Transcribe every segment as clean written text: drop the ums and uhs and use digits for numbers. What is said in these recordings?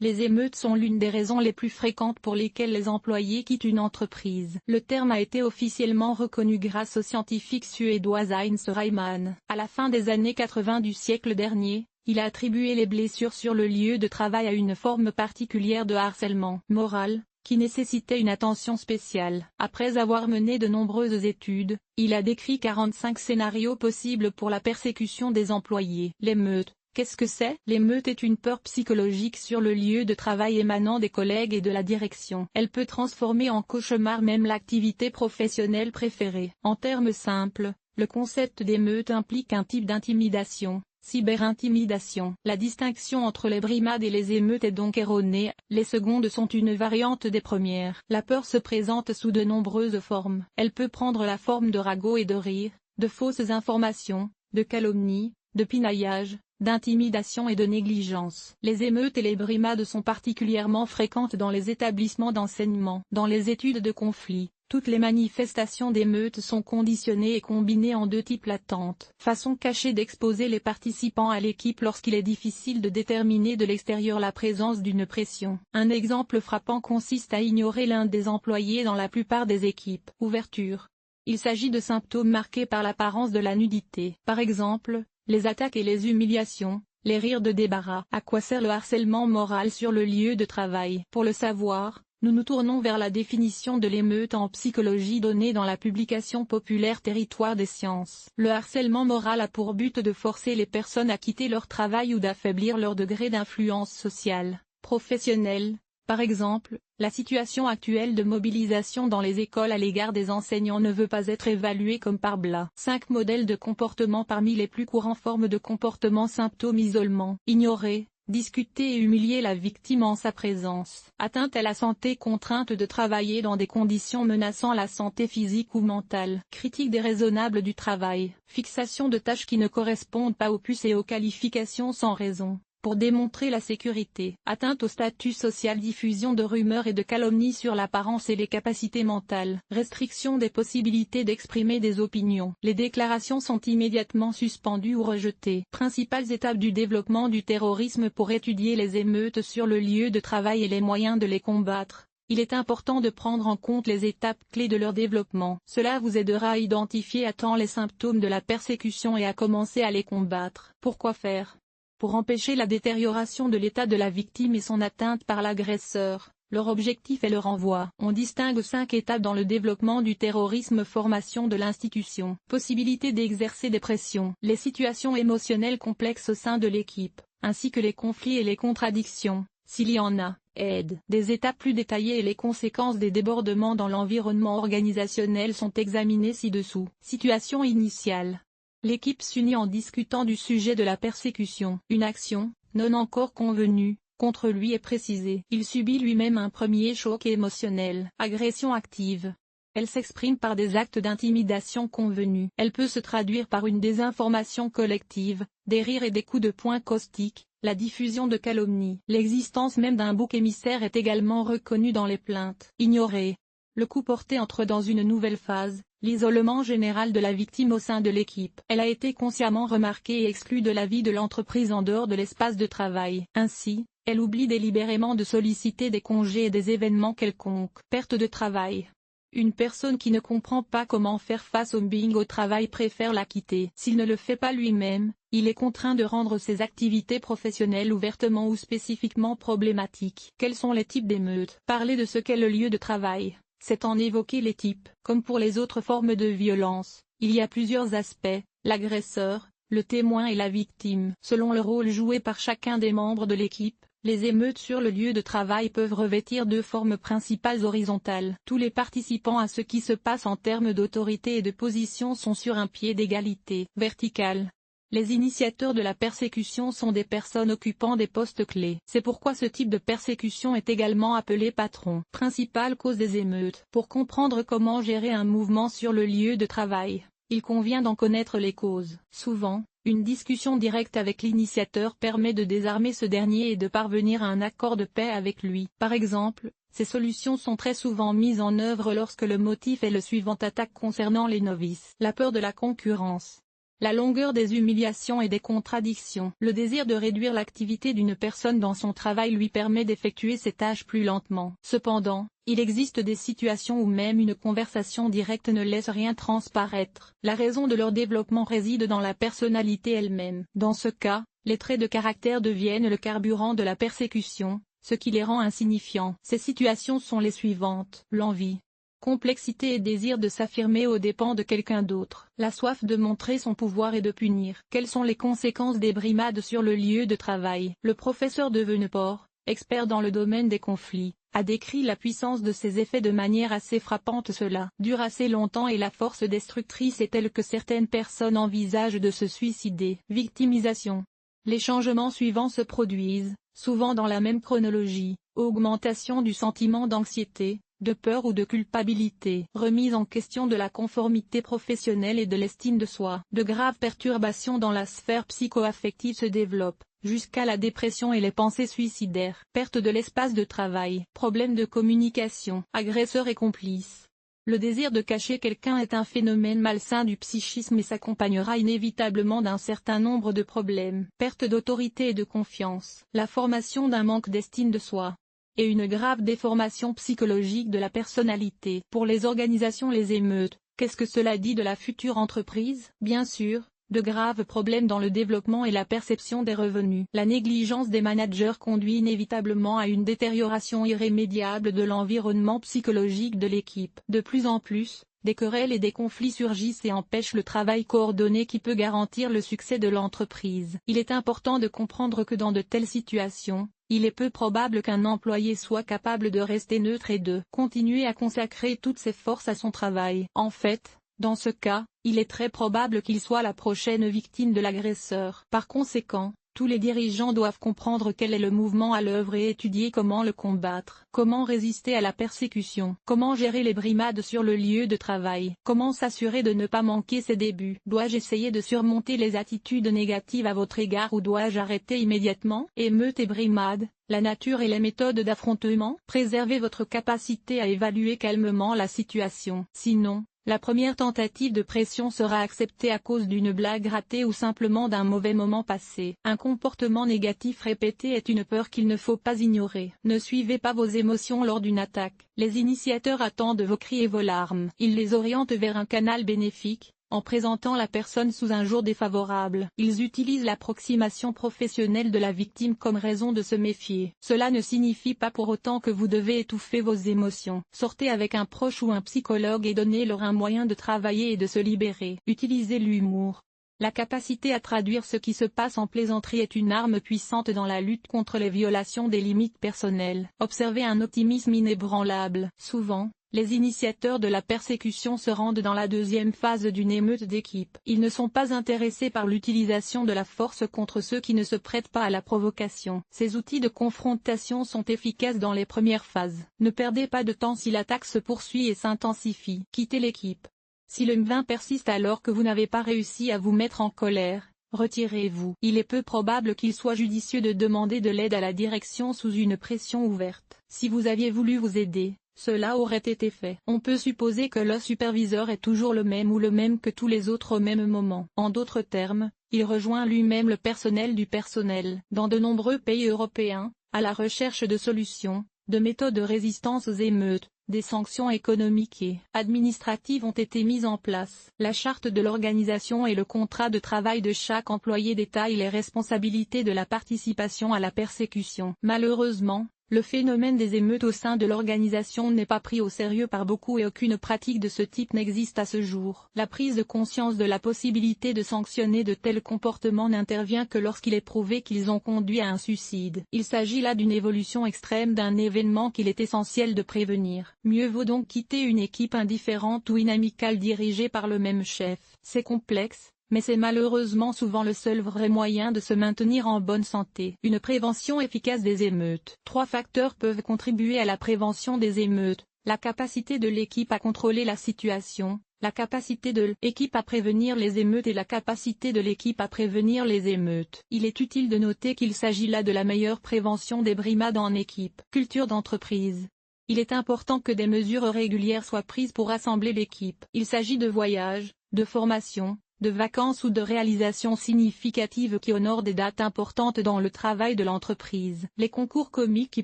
Les émeutes sont l'une des raisons les plus fréquentes pour lesquelles les employés quittent une entreprise. Le terme a été officiellement reconnu grâce au scientifique suédois Heinz Reimann. À la fin des années 80 du siècle dernier, il a attribué les blessures sur le lieu de travail à une forme particulière de harcèlement moral, qui nécessitait une attention spéciale. Après avoir mené de nombreuses études, il a décrit 45 scénarios possibles pour la persécution des employés. L'émeute. Qu'est-ce que c'est? L'émeute est une peur psychologique sur le lieu de travail émanant des collègues et de la direction. Elle peut transformer en cauchemar même l'activité professionnelle préférée. En termes simples, le concept d'émeute implique un type d'intimidation, cyberintimidation. La distinction entre les brimades et les émeutes est donc erronée, les secondes sont une variante des premières. La peur se présente sous de nombreuses formes. Elle peut prendre la forme de ragots et de rires, de fausses informations, de calomnies, de pinaillage, d'intimidation et de négligence. Les émeutes et les brimades sont particulièrement fréquentes dans les établissements d'enseignement. Dans les études de conflit, toutes les manifestations d'émeutes sont conditionnées et combinées en deux types latentes. Façon cachée d'exposer les participants à l'équipe lorsqu'il est difficile de déterminer de l'extérieur la présence d'une pression. Un exemple frappant consiste à ignorer l'un des employés dans la plupart des équipes. Ouverture. Il s'agit de symptômes marqués par l'apparence de la nudité. Par exemple, les attaques et les humiliations, les rires de débarras. À quoi sert le harcèlement moral sur le lieu de travail? Pour le savoir, nous nous tournons vers la définition de l'émeute en psychologie donnée dans la publication populaire Territoire des sciences. Le harcèlement moral a pour but de forcer les personnes à quitter leur travail ou d'affaiblir leur degré d'influence sociale, professionnelle. Par exemple, la situation actuelle de mobilisation dans les écoles à l'égard des enseignants ne veut pas être évaluée comme par Blas. 5 modèles de comportement. Parmi les plus courants formes de comportement: symptômes: isolement, ignorer, discuter et humilier la victime en sa présence. Atteinte à la santé: contrainte de travailler dans des conditions menaçant la santé physique ou mentale. Critique déraisonnable du travail. Fixation de tâches qui ne correspondent pas aux puces et aux qualifications sans raison. Pour démontrer la sécurité. Atteinte au statut social: diffusion de rumeurs et de calomnies sur l'apparence et les capacités mentales. Restriction des possibilités d'exprimer des opinions. Les déclarations sont immédiatement suspendues ou rejetées. Principales étapes du développement du terrorisme. Pour étudier les émeutes sur le lieu de travail et les moyens de les combattre, il est important de prendre en compte les étapes clés de leur développement. Cela vous aidera à identifier à temps les symptômes de la persécution et à commencer à les combattre. Pourquoi faire? Pour empêcher la détérioration de l'état de la victime et son atteinte par l'agresseur, leur objectif est le renvoi. On distingue 5 étapes dans le développement du terrorisme. Formation de l'institution. Possibilité d'exercer des pressions. Les situations émotionnelles complexes au sein de l'équipe, ainsi que les conflits et les contradictions, s'il y en a. Aide. Des étapes plus détaillées et les conséquences des débordements dans l'environnement organisationnel sont examinées ci-dessous. Situation initiale. L'équipe s'unit en discutant du sujet de la persécution. Une action, non encore convenue, contre lui est précisée. Il subit lui-même un premier choc émotionnel. Agression active. Elle s'exprime par des actes d'intimidation convenus. Elle peut se traduire par une désinformation collective, des rires et des coups de poing caustiques, la diffusion de calomnies. L'existence même d'un bouc émissaire est également reconnue dans les plaintes. Ignorer. Le coup porté entre dans une nouvelle phase, l'isolement général de la victime au sein de l'équipe. Elle a été consciemment remarquée et exclue de la vie de l'entreprise en dehors de l'espace de travail. Ainsi, elle oublie délibérément de solliciter des congés et des événements quelconques. Perte de travail. Une personne qui ne comprend pas comment faire face au mobbing au travail préfère la quitter. S'il ne le fait pas lui-même, il est contraint de rendre ses activités professionnelles ouvertement ou spécifiquement problématiques. Quels sont les types d'émeutes? Parler de ce qu'est le lieu de travail, c'est en évoquer les types. Comme pour les autres formes de violence, il y a plusieurs aspects: l'agresseur, le témoin et la victime. Selon le rôle joué par chacun des membres de l'équipe, les émeutes sur le lieu de travail peuvent revêtir 2 formes principales horizontales. Tous les participants à ce qui se passe en termes d'autorité et de position sont sur un pied d'égalité. Verticale. Les initiateurs de la persécution sont des personnes occupant des postes clés. C'est pourquoi ce type de persécution est également appelé patron. Principale cause des émeutes. Pour comprendre comment gérer un mouvement sur le lieu de travail, il convient d'en connaître les causes. Souvent, une discussion directe avec l'initiateur permet de désarmer ce dernier et de parvenir à un accord de paix avec lui. Par exemple, ces solutions sont très souvent mises en œuvre lorsque le motif est le suivant: attaque concernant les novices. La peur de la concurrence. La longueur des humiliations et des contradictions. Le désir de réduire l'activité d'une personne dans son travail lui permet d'effectuer ses tâches plus lentement. Cependant, il existe des situations où même une conversation directe ne laisse rien transparaître. La raison de leur développement réside dans la personnalité elle-même. Dans ce cas, les traits de caractère deviennent le carburant de la persécution, ce qui les rend insignifiants. Ces situations sont les suivantes. L'envie, complexité et désir de s'affirmer aux dépens de quelqu'un d'autre. La soif de montrer son pouvoir et de punir. Quelles sont les conséquences des brimades sur le lieu de travail? Le professeur de Veneport, expert dans le domaine des conflits, a décrit la puissance de ces effets de manière assez frappante. Cela dure assez longtemps et la force destructrice est telle que certaines personnes envisagent de se suicider. Victimisation. Les changements suivants se produisent, souvent dans la même chronologie. Augmentation du sentiment d'anxiété, de peur ou de culpabilité. Remise en question de la conformité professionnelle et de l'estime de soi. De graves perturbations dans la sphère psycho-affective se développent, jusqu'à la dépression et les pensées suicidaires. Perte de l'espace de travail. Problèmes de communication. Agresseurs et complices. Le désir de cacher quelqu'un est un phénomène malsain du psychisme et s'accompagnera inévitablement d'un certain nombre de problèmes. Perte d'autorité et de confiance. La formation d'un manque d'estime de soi et une grave déformation psychologique de la personnalité. Pour les organisations, les émeutes, qu'est-ce que cela dit de la future entreprise? Bien sûr, de graves problèmes dans le développement et la perception des revenus. La négligence des managers conduit inévitablement à une détérioration irrémédiable de l'environnement psychologique de l'équipe. De plus en plus, des querelles et des conflits surgissent et empêchent le travail coordonné qui peut garantir le succès de l'entreprise. Il est important de comprendre que dans de telles situations, il est peu probable qu'un employé soit capable de rester neutre et de continuer à consacrer toutes ses forces à son travail. En fait, dans ce cas, il est très probable qu'il soit la prochaine victime de l'agresseur. Par conséquent, tous les dirigeants doivent comprendre quel est le mouvement à l'œuvre et étudier comment le combattre. Comment résister à la persécution? Comment gérer les brimades sur le lieu de travail? Comment s'assurer de ne pas manquer ses débuts? Dois-je essayer de surmonter les attitudes négatives à votre égard ou dois-je arrêter immédiatement? Émeutes et brimades, la nature et les méthodes d'affrontement. Préservez votre capacité à évaluer calmement la situation. Sinon, la première tentative de pression sera acceptée à cause d'une blague ratée ou simplement d'un mauvais moment passé. Un comportement négatif répété est une peur qu'il ne faut pas ignorer. Ne suivez pas vos émotions lors d'une attaque. Les initiateurs attendent vos cris et vos larmes. Ils les orientent vers un canal bénéfique, en présentant la personne sous un jour défavorable. Ils utilisent l'approximation professionnelle de la victime comme raison de se méfier. Cela ne signifie pas pour autant que vous devez étouffer vos émotions. Sortez avec un proche ou un psychologue et donnez-leur un moyen de travailler et de se libérer. Utilisez l'humour. La capacité à traduire ce qui se passe en plaisanterie est une arme puissante dans la lutte contre les violations des limites personnelles. Observez un optimisme inébranlable. Souvent, les initiateurs de la persécution se rendent dans la deuxième phase d'une émeute d'équipe. Ils ne sont pas intéressés par l'utilisation de la force contre ceux qui ne se prêtent pas à la provocation. Ces outils de confrontation sont efficaces dans les premières phases. Ne perdez pas de temps si l'attaque se poursuit et s'intensifie. Quittez l'équipe. Si le M20 persiste alors que vous n'avez pas réussi à vous mettre en colère, retirez-vous. Il est peu probable qu'il soit judicieux de demander de l'aide à la direction sous une pression ouverte. Si vous aviez voulu vous aider, cela aurait été fait. On peut supposer que le superviseur est toujours le même ou le même que tous les autres au même moment. En d'autres termes, il rejoint lui-même le personnel du personnel. Dans de nombreux pays européens, à la recherche de solutions, de méthodes de résistance aux émeutes, des sanctions économiques et administratives ont été mises en place. La charte de l'organisation et le contrat de travail de chaque employé détaillent les responsabilités de la participation à la persécution. Malheureusement, le phénomène des émeutes au sein de l'organisation n'est pas pris au sérieux par beaucoup et aucune pratique de ce type n'existe à ce jour. La prise de conscience de la possibilité de sanctionner de tels comportements n'intervient que lorsqu'il est prouvé qu'ils ont conduit à un suicide. Il s'agit là d'une évolution extrême d'un événement qu'il est essentiel de prévenir. Mieux vaut donc quitter une équipe indifférente ou inamicale dirigée par le même chef. C'est complexe, mais c'est malheureusement souvent le seul vrai moyen de se maintenir en bonne santé. Une prévention efficace des émeutes. 3 facteurs peuvent contribuer à la prévention des émeutes: la capacité de l'équipe à contrôler la situation, la capacité de l'équipe à prévenir les émeutes et la capacité de l'équipe à prévenir les émeutes. Il est utile de noter qu'il s'agit là de la meilleure prévention des brimades en équipe. Culture d'entreprise. Il est important que des mesures régulières soient prises pour rassembler l'équipe. Il s'agit de voyages, de formation, de vacances ou de réalisations significatives qui honorent des dates importantes dans le travail de l'entreprise. Les concours comiques qui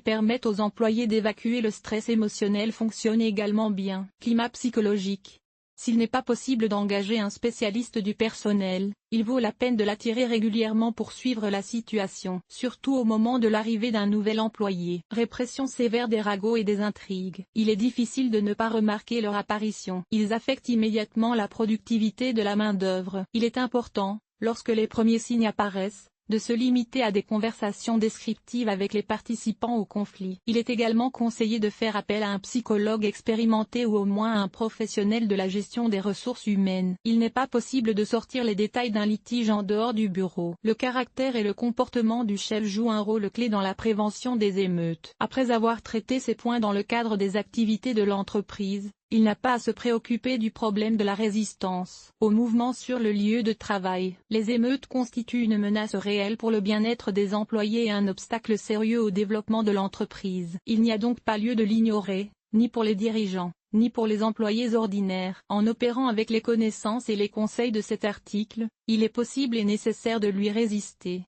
permettent aux employés d'évacuer le stress émotionnel fonctionnent également bien. Climat psychologique. S'il n'est pas possible d'engager un spécialiste du personnel, il vaut la peine de l'attirer régulièrement pour suivre la situation, surtout au moment de l'arrivée d'un nouvel employé. Répression sévère des ragots et des intrigues. Il est difficile de ne pas remarquer leur apparition. Ils affectent immédiatement la productivité de la main-d'œuvre. Il est important, lorsque les premiers signes apparaissent, de se limiter à des conversations descriptives avec les participants au conflit. Il est également conseillé de faire appel à un psychologue expérimenté ou au moins à un professionnel de la gestion des ressources humaines. Il n'est pas possible de sortir les détails d'un litige en dehors du bureau. Le caractère et le comportement du chef jouent un rôle clé dans la prévention des émeutes. Après avoir traité ces points dans le cadre des activités de l'entreprise, il n'a pas à se préoccuper du problème de la résistance au mouvement sur le lieu de travail. Les émeutes constituent une menace réelle pour le bien-être des employés et un obstacle sérieux au développement de l'entreprise. Il n'y a donc pas lieu de l'ignorer, ni pour les dirigeants, ni pour les employés ordinaires. En opérant avec les connaissances et les conseils de cet article, il est possible et nécessaire de lui résister.